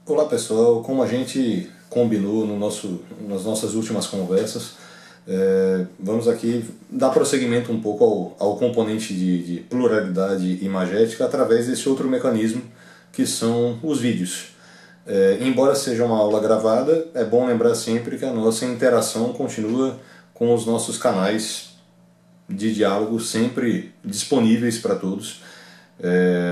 Olá pessoal, como a gente combinou nas nossas últimas conversas, vamos aqui dar prosseguimento um pouco ao componente de pluralidade imagética através desse outro mecanismo que são os vídeos. Embora seja uma aula gravada, é bom lembrar sempre que a nossa interação continua com os nossos canais de diálogo sempre disponíveis para todos.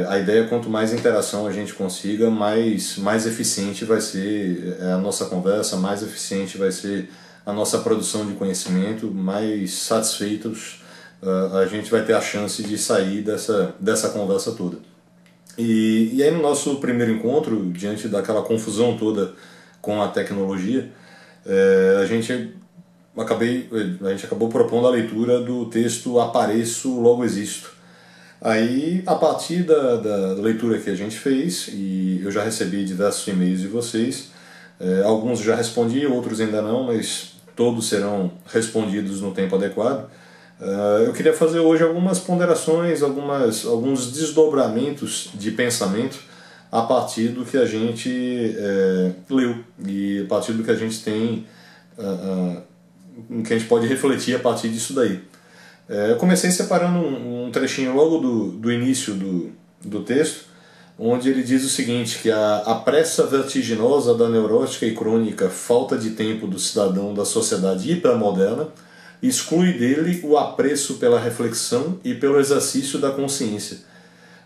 A ideia é quanto mais interação a gente consiga, mais eficiente vai ser a nossa conversa, mais eficiente vai ser a nossa produção de conhecimento, mais satisfeitos a gente vai ter a chance de sair dessa conversa toda. E aí no nosso primeiro encontro, diante daquela confusão toda com a tecnologia, a gente acabou propondo a leitura do texto Apareço, Logo Existo. Aí, a partir da leitura que a gente fez, e eu já recebi diversos e-mails de vocês, alguns já respondi, outros ainda não, mas todos serão respondidos no tempo adequado. Eu queria fazer hoje algumas ponderações, alguns desdobramentos de pensamento a partir do que a gente leu e a partir do que a gente tem, que a gente pode refletir a partir disso daí. Eu comecei separando um trechinho logo do início do texto, onde ele diz o seguinte, que a pressa vertiginosa da neurótica e crônica falta de tempo do cidadão da sociedade hipermoderna exclui dele o apreço pela reflexão e pelo exercício da consciência.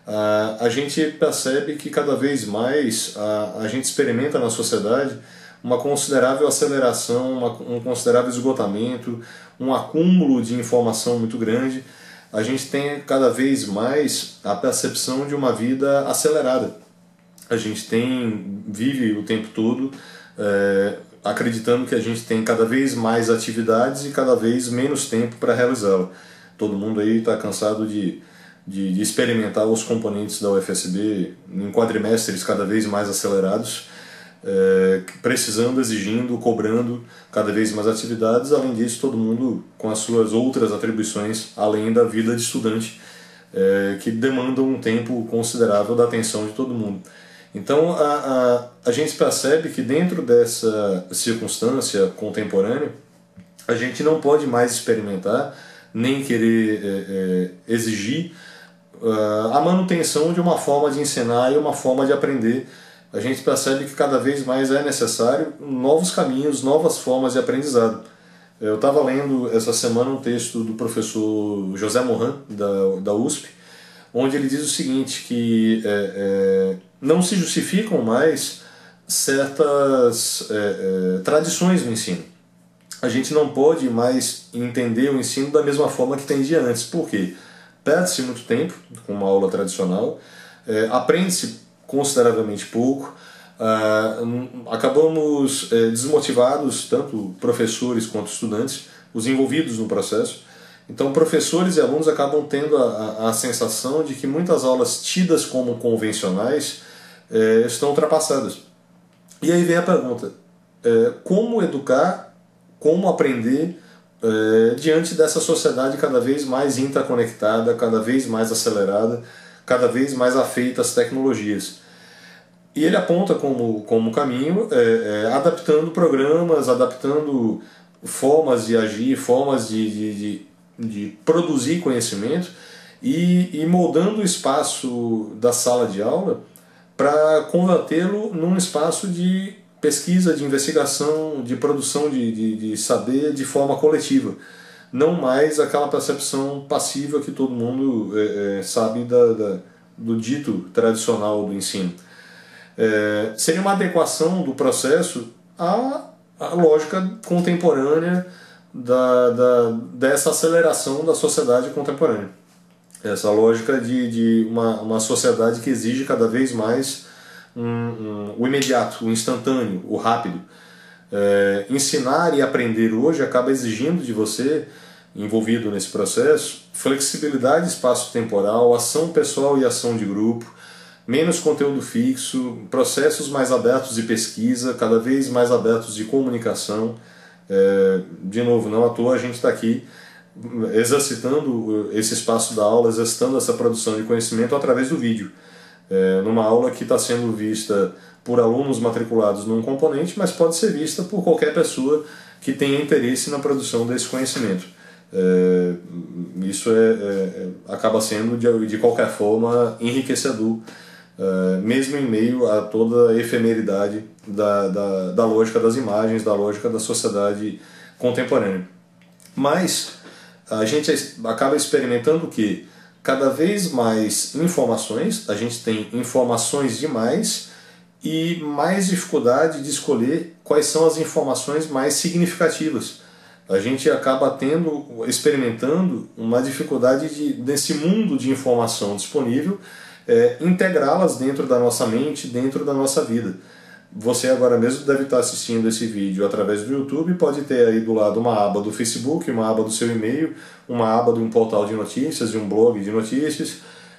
A gente percebe que cada vez mais a gente experimenta na sociedade uma considerável aceleração, um considerável esgotamento, um acúmulo de informação muito grande. A gente tem cada vez mais a percepção de uma vida acelerada. A gente vive o tempo todo acreditando que a gente tem cada vez mais atividades e cada vez menos tempo para realizá-la. Todo mundo aí está cansado de experimentar os componentes da UFSB em quadrimestres cada vez mais acelerados, precisando, exigindo, cobrando cada vez mais atividades. Além disso, todo mundo com as suas outras atribuições, além da vida de estudante, que demandam um tempo considerável da atenção de todo mundo. Então a gente percebe que dentro dessa circunstância contemporânea a gente não pode mais experimentar nem querer exigir a manutenção de uma forma de ensinar e uma forma de aprender. A gente percebe que cada vez mais é necessário novos caminhos, novas formas de aprendizado. Eu estava lendo essa semana um texto do professor José Moran, da USP, onde ele diz o seguinte, que não se justificam mais certas tradições no ensino. A gente não pode mais entender o ensino da mesma forma que entendia antes. Por quê? Perde-se muito tempo com uma aula tradicional, aprende-se consideravelmente pouco, acabamos desmotivados, tanto professores quanto estudantes, os envolvidos no processo. Então professores e alunos acabam tendo a sensação de que muitas aulas tidas como convencionais estão ultrapassadas. E aí vem a pergunta, como educar, como aprender diante dessa sociedade cada vez mais interconectada, cada vez mais acelerada, cada vez mais afeita às tecnologias. E ele aponta como caminho, adaptando programas, adaptando formas de agir, formas de produzir conhecimento e moldando o espaço da sala de aula para convertê-lo num espaço de pesquisa, de investigação, de produção de saber de forma coletiva. Não mais aquela percepção passiva que todo mundo sabe do dito tradicional do ensino. Seria uma adequação do processo à lógica contemporânea dessa aceleração da sociedade contemporânea. Essa lógica de uma sociedade que exige cada vez mais o imediato, o instantâneo, o rápido. Ensinar e aprender hoje acaba exigindo de você, envolvido nesse processo, flexibilidade espaço-temporal, ação pessoal e ação de grupo, menos conteúdo fixo, processos mais abertos de pesquisa, cada vez mais abertos de comunicação. De novo, não à toa a gente está aqui exercitando esse espaço da aula, exercitando essa produção de conhecimento através do vídeo. Numa aula que está sendo vista por alunos matriculados num componente, mas pode ser vista por qualquer pessoa que tenha interesse na produção desse conhecimento. Isso acaba sendo, de qualquer forma, enriquecedor, mesmo em meio a toda a efemeridade da lógica das imagens, da lógica da sociedade contemporânea. Mas a gente acaba experimentando que cada vez mais informações, a gente tem informações demais e mais dificuldade de escolher quais são as informações mais significativas. A gente acaba experimentando uma dificuldade desse mundo de informação disponível, integrá-las dentro da nossa mente, dentro da nossa vida. Você agora mesmo deve estar assistindo esse vídeo através do YouTube, pode ter aí do lado uma aba do Facebook, uma aba do seu e-mail, uma aba de um portal de notícias, de um blog de notícias,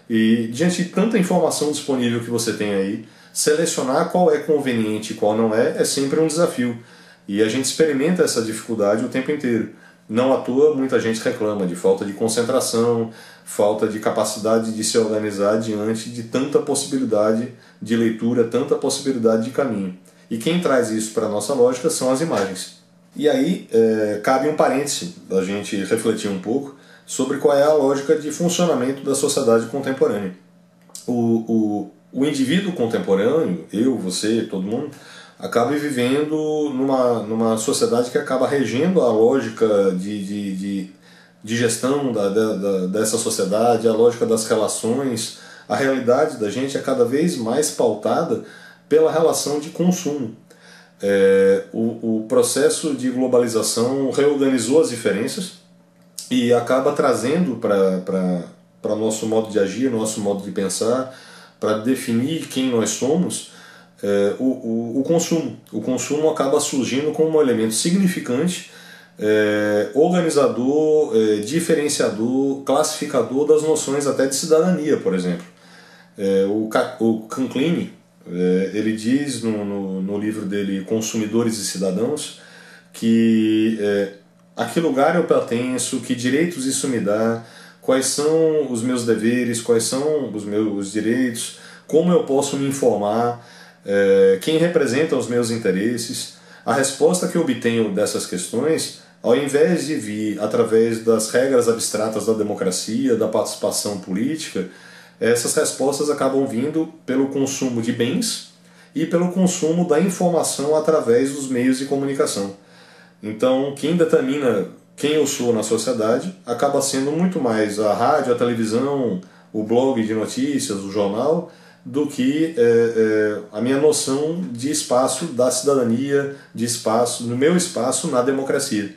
e diante de tanta informação disponível que você tem aí, selecionar qual é conveniente e qual não é sempre um desafio. E a gente experimenta essa dificuldade o tempo inteiro. Não à toa muita gente reclama de falta de concentração, falta de capacidade de se organizar diante de tanta possibilidade de leitura, tanta possibilidade de caminho. E quem traz isso para a nossa lógica são as imagens. E aí cabe um parêntese da gente refletir um pouco sobre qual é a lógica de funcionamento da sociedade contemporânea. O indivíduo contemporâneo, eu, você, todo mundo, acaba vivendo numa sociedade que acaba regendo a lógica de gestão dessa sociedade, a lógica das relações. A realidade da gente é cada vez mais pautada pela relação de consumo. O processo de globalização reorganizou as diferenças e acaba trazendo para nosso modo de agir, nosso modo de pensar, para definir quem nós somos, o consumo. O consumo acaba surgindo como um elemento significante, organizador, diferenciador, classificador das noções até de cidadania, por exemplo. O Canclini, ele diz no livro dele Consumidores e Cidadãos que a que lugar eu pertenço, que direitos isso me dá, quais são os meus deveres, quais são os meus direitos, como eu posso me informar, quem representa os meus interesses. A resposta que eu obtenho dessas questões, ao invés de vir através das regras abstratas da democracia, da participação política, essas respostas acabam vindo pelo consumo de bens e pelo consumo da informação através dos meios de comunicação. Então, quem determina quem eu sou na sociedade acaba sendo muito mais a rádio, a televisão, o blog de notícias, o jornal, do que a minha noção de espaço da cidadania, de espaço, no meu espaço na democracia.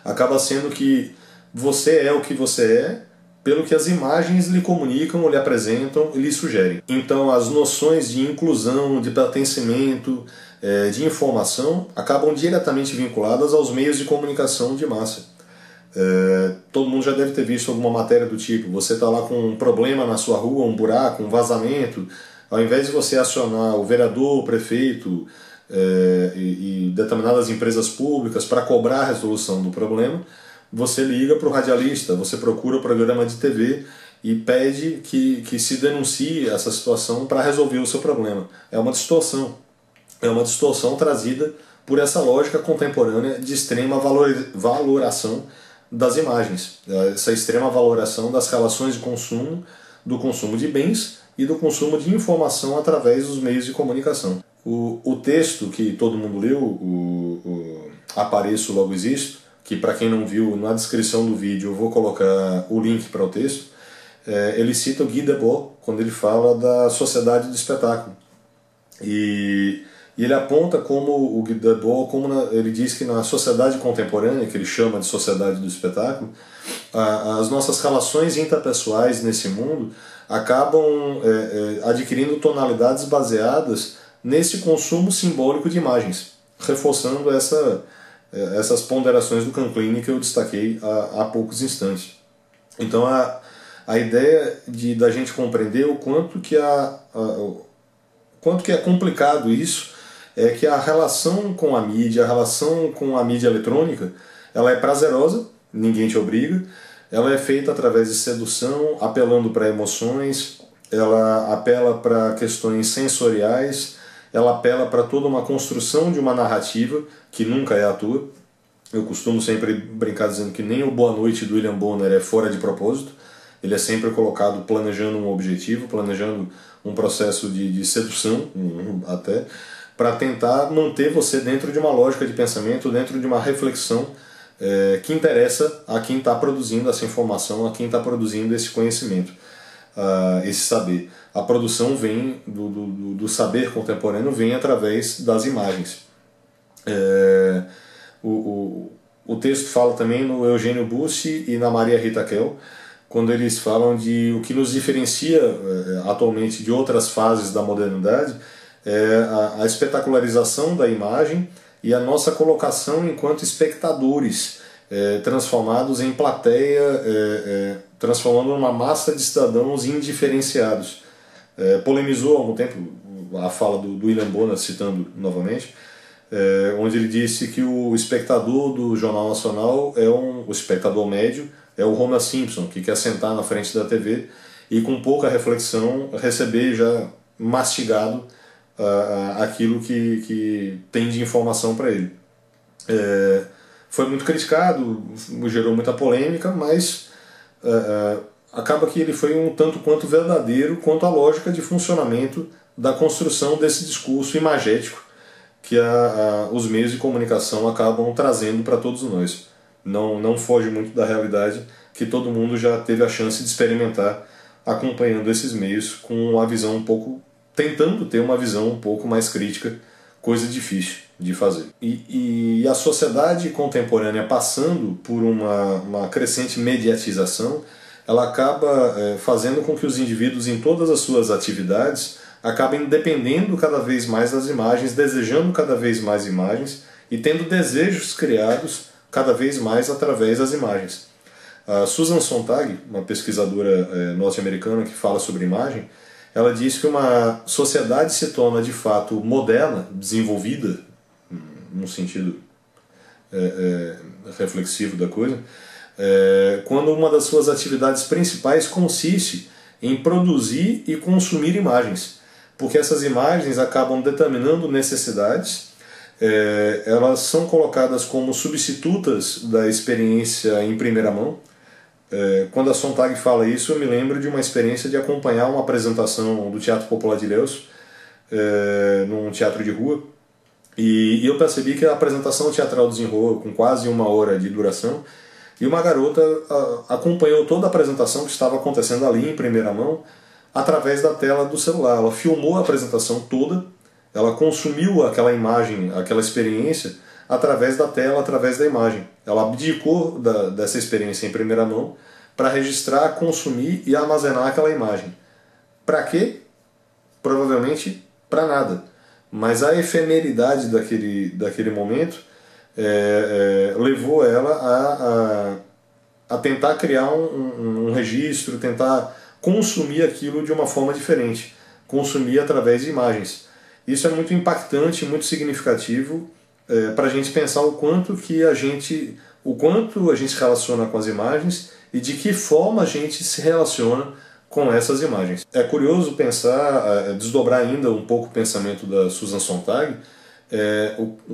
Acaba sendo que você é o que você é pelo que as imagens lhe comunicam, lhe apresentam e lhe sugerem. Então as noções de inclusão, de pertencimento, de informação acabam diretamente vinculadas aos meios de comunicação de massa. Todo mundo já deve ter visto alguma matéria do tipo: você está lá com um problema na sua rua, um buraco, um vazamento, ao invés de você acionar o vereador, o prefeito e determinadas empresas públicas para cobrar a resolução do problema, você liga para o radialista, você procura o programa de TV e pede que se denuncie essa situação para resolver o seu problema. É uma distorção trazida por essa lógica contemporânea de extrema valoração das imagens, essa extrema valoração das relações de consumo, do consumo de bens e do consumo de informação através dos meios de comunicação. O texto que todo mundo leu, o Apareço Logo Existo, que para quem não viu, na descrição do vídeo eu vou colocar o link para o texto, ele cita o Guy Debord quando ele fala da sociedade do espetáculo. E ele aponta como o Guy Debord, ele diz que na sociedade contemporânea, que ele chama de sociedade do espetáculo, as nossas relações interpessoais nesse mundo acabam adquirindo tonalidades baseadas nesse consumo simbólico de imagens, reforçando essas ponderações do Canclini que eu destaquei há poucos instantes. Então a ideia da gente compreender o quanto que é complicado isso é que a relação com a mídia eletrônica, ela é prazerosa, ninguém te obriga, ela é feita através de sedução, apelando para emoções, ela apela para questões sensoriais ela apela para toda uma construção de uma narrativa que nunca é à toa. Eu costumo sempre brincar dizendo que nem o Boa Noite do William Bonner é fora de propósito. Ele é sempre colocado planejando um objetivo, planejando um processo de sedução, até, para tentar manter você dentro de uma lógica de pensamento, dentro de uma reflexão que interessa a quem está produzindo essa informação, a quem está produzindo esse conhecimento, esse saber. A produção vem do saber contemporâneo, vem através das imagens. O texto fala também no Eugênio Bussi e na Maria Rita Kell, quando eles falam de o que nos diferencia atualmente de outras fases da modernidade, é a espetacularização da imagem e a nossa colocação enquanto espectadores, transformados em plateia, transformando uma massa de cidadãos indiferenciados. Polemizou há algum tempo a fala do William Bonner, citando novamente, onde ele disse que o espectador do Jornal Nacional o espectador médio é o Homer Simpson, que quer sentar na frente da TV e com pouca reflexão receber já mastigado aquilo que tem de informação para ele. Foi muito criticado, gerou muita polêmica, mas acaba que ele foi um tanto quanto verdadeiro quanto à lógica de funcionamento da construção desse discurso imagético que os meios de comunicação acabam trazendo para todos nós. Não foge muito da realidade que todo mundo já teve a chance de experimentar acompanhando esses meios com a visão um pouco, tentando ter uma visão um pouco mais crítica, coisa difícil de fazer. E a sociedade contemporânea, passando por uma crescente mediatização, ela acaba fazendo com que os indivíduos em todas as suas atividades acabem dependendo cada vez mais das imagens, desejando cada vez mais imagens e tendo desejos criados cada vez mais através das imagens. A Susan Sontag, uma pesquisadora norte-americana que fala sobre imagem, ela diz que uma sociedade se torna de fato moderna, desenvolvida, num sentido reflexivo da coisa, quando uma das suas atividades principais consiste em produzir e consumir imagens, porque essas imagens acabam determinando necessidades, elas são colocadas como substitutas da experiência em primeira mão. Quando a Sontag fala isso, eu me lembro de uma experiência de acompanhar uma apresentação do Teatro Popular de Ilhéus, num teatro de rua, e eu percebi que a apresentação teatral desenrolou com quase 1 hora de duração, e uma garota acompanhou toda a apresentação que estava acontecendo ali em primeira mão através da tela do celular. Ela filmou a apresentação toda, ela consumiu aquela imagem, aquela experiência através da tela, através da imagem. Ela abdicou dessa experiência em primeira mão para registrar, consumir e armazenar aquela imagem. Para quê? Provavelmente para nada. Mas a efemeridade daquele momento levou ela a tentar criar um registro, tentar consumir aquilo de uma forma diferente, consumir através de imagens. Isso é muito impactante, muito significativo para a gente pensar o quanto a gente se relaciona com as imagens e de que forma a gente se relaciona com essas imagens. É curioso pensar, desdobrar ainda um pouco o pensamento da Susan Sontag,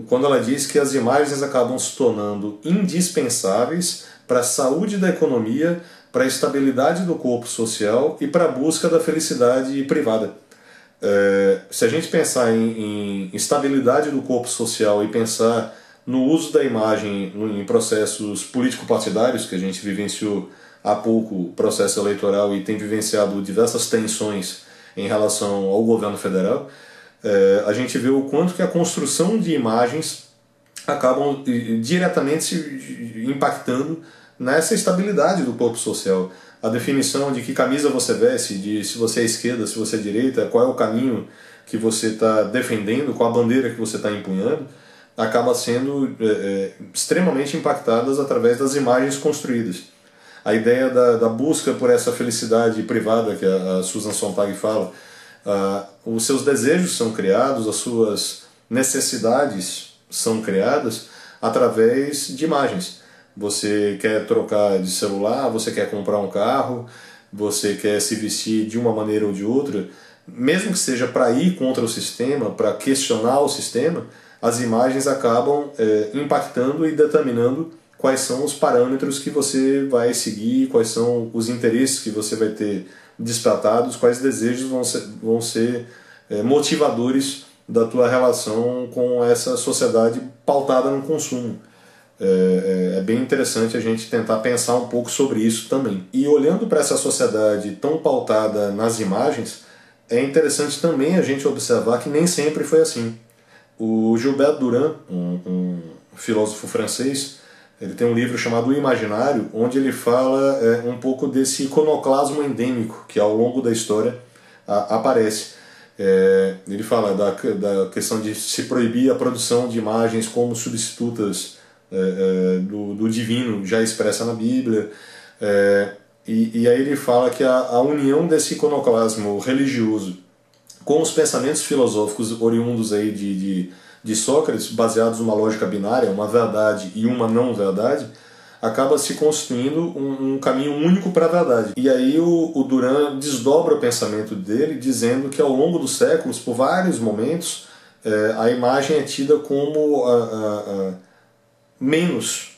quando ela diz que as imagens acabam se tornando indispensáveis para a saúde da economia, para a estabilidade do corpo social e para a busca da felicidade privada. Se a gente pensar em estabilidade do corpo social e pensar no uso da imagem em processos político-partidários, que a gente vivenciou há pouco o processo eleitoral e tem vivenciado diversas tensões em relação ao governo federal, a gente vê o quanto que a construção de imagens acabam diretamente se impactando nessa estabilidade do corpo social. A definição de que camisa você veste, de se você é esquerda, se você é direita, qual é o caminho que você está defendendo, qual a bandeira que você está empunhando, acaba sendo extremamente impactadas através das imagens construídas. A ideia da busca por essa felicidade privada que a Susan Sontag fala, os seus desejos são criados, as suas necessidades são criadas através de imagens. Você quer trocar de celular, você quer comprar um carro, você quer se vestir de uma maneira ou de outra, mesmo que seja para ir contra o sistema, para questionar o sistema, as imagens acabam impactando e determinando quais são os parâmetros que você vai seguir, quais são os interesses que você vai ter despertados, quais desejos vão ser motivadores da tua relação com essa sociedade pautada no consumo. É bem interessante a gente tentar pensar um pouco sobre isso também. E olhando para essa sociedade tão pautada nas imagens, é interessante também a gente observar que nem sempre foi assim. O Gilbert Durand, um filósofo francês, ele tem um livro chamado O Imaginário, onde ele fala um pouco desse iconoclasmo endêmico que ao longo da história aparece. Ele fala da questão de se proibir a produção de imagens como substitutas do divino já expressa na Bíblia, e aí ele fala que a união desse iconoclasmo religioso com os pensamentos filosóficos oriundos aí de Sócrates, baseados numa lógica binária, uma verdade e uma não verdade, acaba se construindo um caminho único para a verdade. E aí o Durand desdobra o pensamento dele, dizendo que ao longo dos séculos, por vários momentos, a imagem é tida como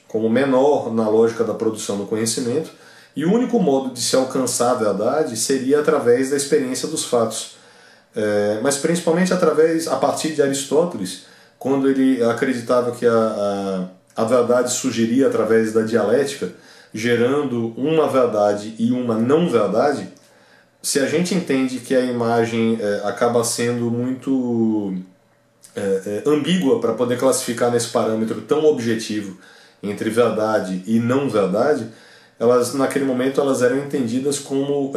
como menor na lógica da produção do conhecimento, e o único modo de se alcançar a verdade seria através da experiência dos fatos. Mas principalmente a partir de Aristóteles, quando ele acreditava que a verdade surgiria através da dialética, gerando uma verdade e uma não verdade. Se a gente entende que a imagem acaba sendo muito ambígua para poder classificar nesse parâmetro tão objetivo entre verdade e não verdade, naquele momento elas eram entendidas como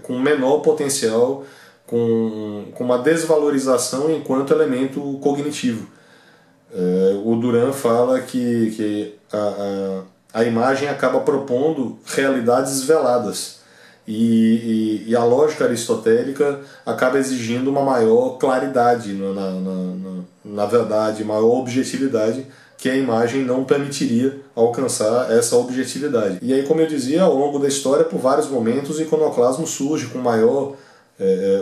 com menor potencial, com uma desvalorização enquanto elemento cognitivo. O Durand fala que a imagem acaba propondo realidades veladas, e a lógica aristotélica acaba exigindo uma maior claridade na verdade, maior objetividade, que a imagem não permitiria alcançar essa objetividade. E aí, como eu dizia, ao longo da história, por vários momentos, o iconoclasmo surge com maior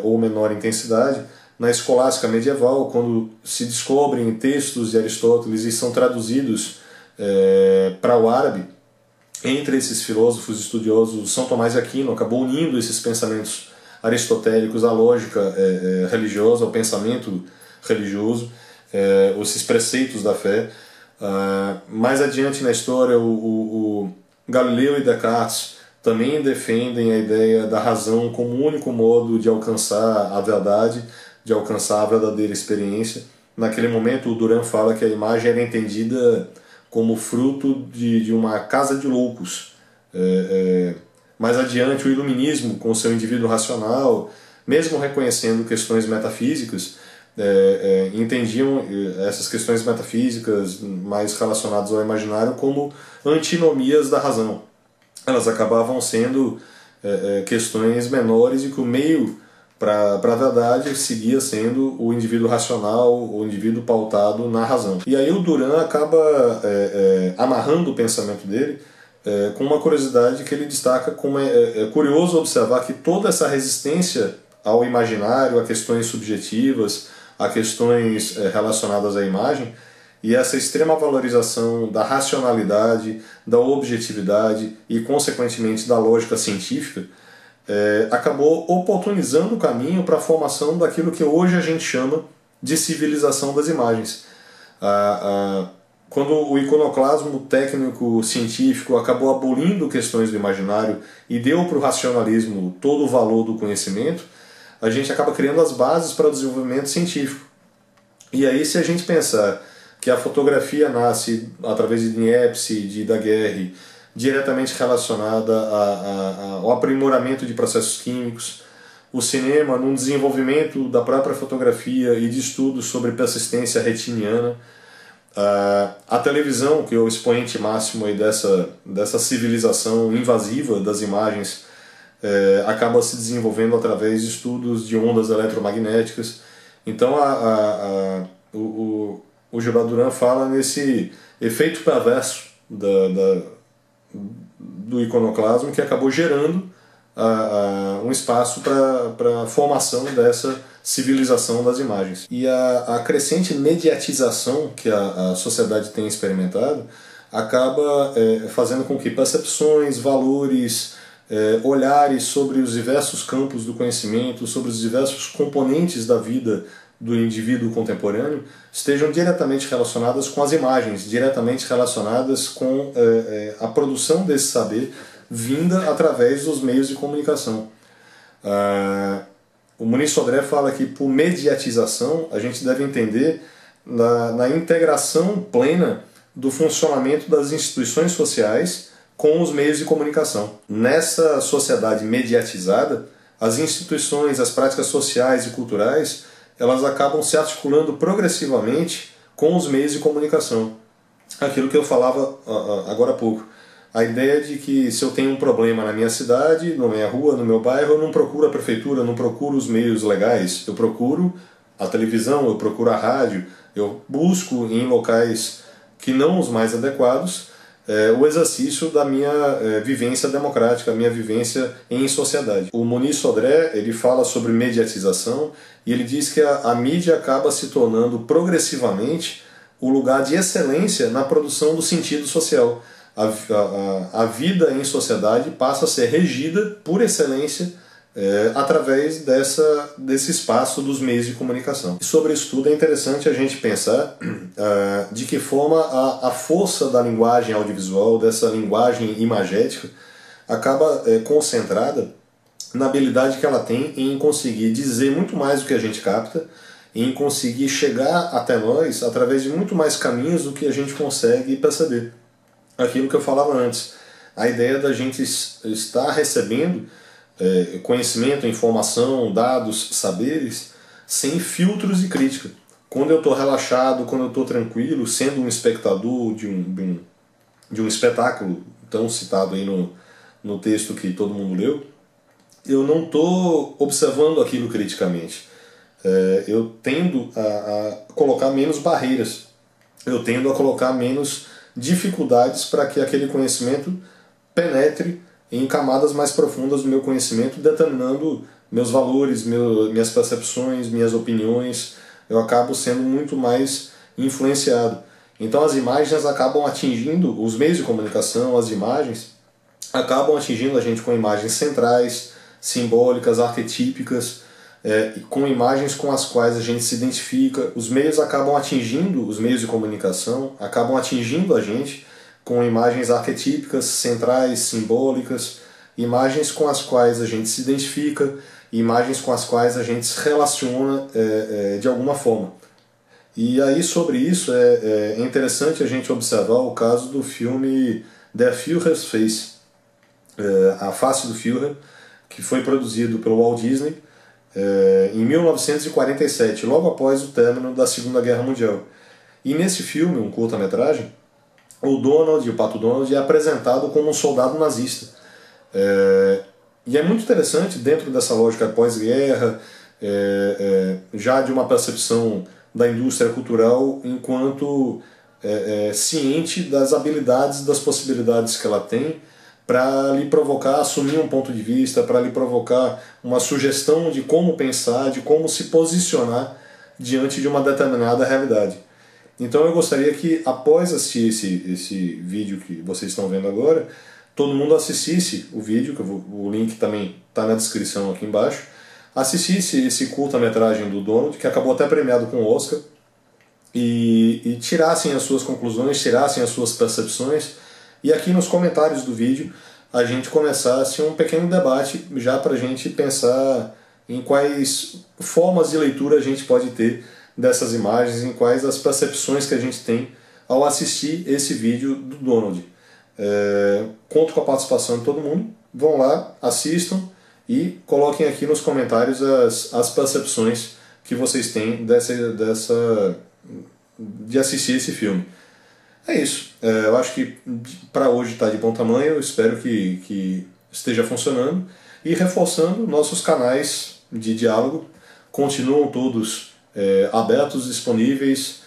ou menor intensidade. Na escolástica medieval, quando se descobrem textos de Aristóteles e são traduzidos para o árabe, entre esses filósofos estudiosos, São Tomás de Aquino acabou unindo esses pensamentos aristotélicos à lógica religiosa, ao pensamento religioso, esses preceitos da fé. Mais adiante na história, o Galileu e Descartes também defendem a ideia da razão como o único modo de alcançar a verdade, de alcançar a verdadeira experiência. Naquele momento, o Durand fala que a imagem era entendida como fruto de uma casa de loucos. Mais adiante, o iluminismo, com seu indivíduo racional, mesmo reconhecendo questões metafísicas, entendiam essas questões metafísicas mais relacionadas ao imaginário como antinomias da razão. Elas acabavam sendo questões menores, e que o meio para a verdade seguia sendo o indivíduo racional, o indivíduo pautado na razão. E aí o Durand acaba amarrando o pensamento dele com uma curiosidade que ele destaca como é curioso observar que toda essa resistência ao imaginário, a questões subjetivas, a questões relacionadas à imagem, e essa extrema valorização da racionalidade, da objetividade e, consequentemente, da lógica científica, acabou oportunizando o caminho para a formação daquilo que hoje a gente chama de civilização das imagens. Quando o iconoclasmo técnico-científico acabou abolindo questões do imaginário e deu para o racionalismo todo o valor do conhecimento, a gente acaba criando as bases para o desenvolvimento científico. E aí, se a gente pensar que a fotografia nasce através de Niepce, de Daguerre, diretamente relacionada ao aprimoramento de processos químicos, o cinema num desenvolvimento da própria fotografia e de estudos sobre persistência retiniana, a televisão, que é o expoente máximo aí dessa civilização invasiva das imagens, acaba se desenvolvendo através de estudos de ondas eletromagnéticas. Então o Gilbert Durand fala nesse efeito perverso do iconoclasmo, que acabou gerando um espaço para a formação dessa civilização das imagens. E a crescente mediatização que a sociedade tem experimentado acaba fazendo com que percepções, valores, olhares sobre os diversos campos do conhecimento, sobre os diversos componentes da vida do indivíduo contemporâneo estejam diretamente relacionadas com as imagens, diretamente relacionadas com a produção desse saber vinda através dos meios de comunicação. O Muniz Sodré fala que por mediatização a gente deve entender na integração plena do funcionamento das instituições sociais com os meios de comunicação. Nessa sociedade mediatizada, as instituições, as práticas sociais e culturais, elas acabam se articulando progressivamente com os meios de comunicação. Aquilo que eu falava agora há pouco. A ideia de que se eu tenho um problema na minha cidade, na minha rua, no meu bairro, eu não procuro a prefeitura, eu não procuro os meios legais, eu procuro a televisão, eu procuro a rádio, eu busco em locais que não os mais adequados o exercício da minha vivência democrática, a minha vivência em sociedade. O Muniz Sodré, ele fala sobre mediatização e ele diz que a mídia acaba se tornando progressivamente o lugar de excelência na produção do sentido social. A vida em sociedade passa a ser regida por excelência através desse espaço dos meios de comunicação. E sobre isso tudo é interessante a gente pensar de que forma a força da linguagem audiovisual, dessa linguagem imagética, acaba concentrada na habilidade que ela tem em conseguir dizer muito mais do que a gente capta, em conseguir chegar até nós através de muito mais caminhos do que a gente consegue perceber. Aquilo que eu falava antes, a ideia da gente estar recebendo conhecimento, informação, dados, saberes, sem filtros de crítica. Quando eu estou relaxado, quando eu estou tranquilo, sendo um espectador de um espetáculo tão citado aí no texto que todo mundo leu, eu não estou observando aquilo criticamente. Eu tendo a colocar menos barreiras, eu tendo a colocar menos dificuldades para que aquele conhecimento penetre em camadas mais profundas do meu conhecimento, determinando meus valores, minhas percepções, minhas opiniões. Eu acabo sendo muito mais influenciado. Então as imagens acabam atingindo, os meios de comunicação, as imagens, acabam atingindo a gente com imagens centrais, simbólicas, arquetípicas, com imagens com as quais a gente se identifica. Os meios acabam atingindo, os meios de comunicação acabam atingindo a gente com imagens arquetípicas, centrais, simbólicas, imagens com as quais a gente se identifica, imagens com as quais a gente se relaciona de alguma forma. E aí sobre isso é interessante a gente observar o caso do filme Der Führer's Face, A Face do Führer, que foi produzido pelo Walt Disney em 1947, logo após o término da Segunda Guerra Mundial. E nesse filme, um curta-metragem, o Donald, o Pato Donald, é apresentado como um soldado nazista. E é muito interessante, dentro dessa lógica pós-guerra, já de uma percepção da indústria cultural enquanto ciente das habilidades, das possibilidades que ela tem para lhe provocar assumir um ponto de vista, para lhe provocar uma sugestão de como pensar, de como se posicionar diante de uma determinada realidade. Então eu gostaria que, após assistir esse vídeo que vocês estão vendo agora, todo mundo assistisse o vídeo, que o link também está na descrição aqui embaixo, assistisse esse curta-metragem do Donald, que acabou até premiado com o Oscar, e tirassem as suas conclusões, tirassem as suas percepções, e aqui nos comentários do vídeo a gente começasse um pequeno debate já para a gente pensar em quais formas de leitura a gente pode ter dessas imagens, em quais as percepções que a gente tem ao assistir esse vídeo do Donald. Conto com a participação de todo mundo, vão lá, assistam e coloquem aqui nos comentários as percepções que vocês têm de assistir esse filme. É isso. Eu acho que para hoje está de bom tamanho, eu espero que esteja funcionando e reforçando nossos canais de diálogo. Continuam todos abertos, disponíveis.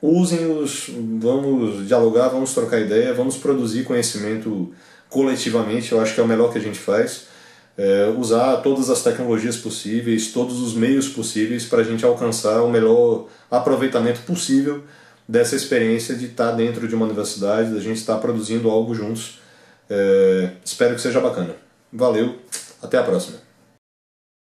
Usem-os, vamos dialogar, vamos trocar ideia, vamos produzir conhecimento coletivamente, eu acho que é o melhor que a gente faz. Usar todas as tecnologias possíveis, todos os meios possíveis para a gente alcançar o melhor aproveitamento possível dessa experiência de estar dentro de uma universidade, da gente estar produzindo algo juntos. Espero que seja bacana. Valeu, até a próxima.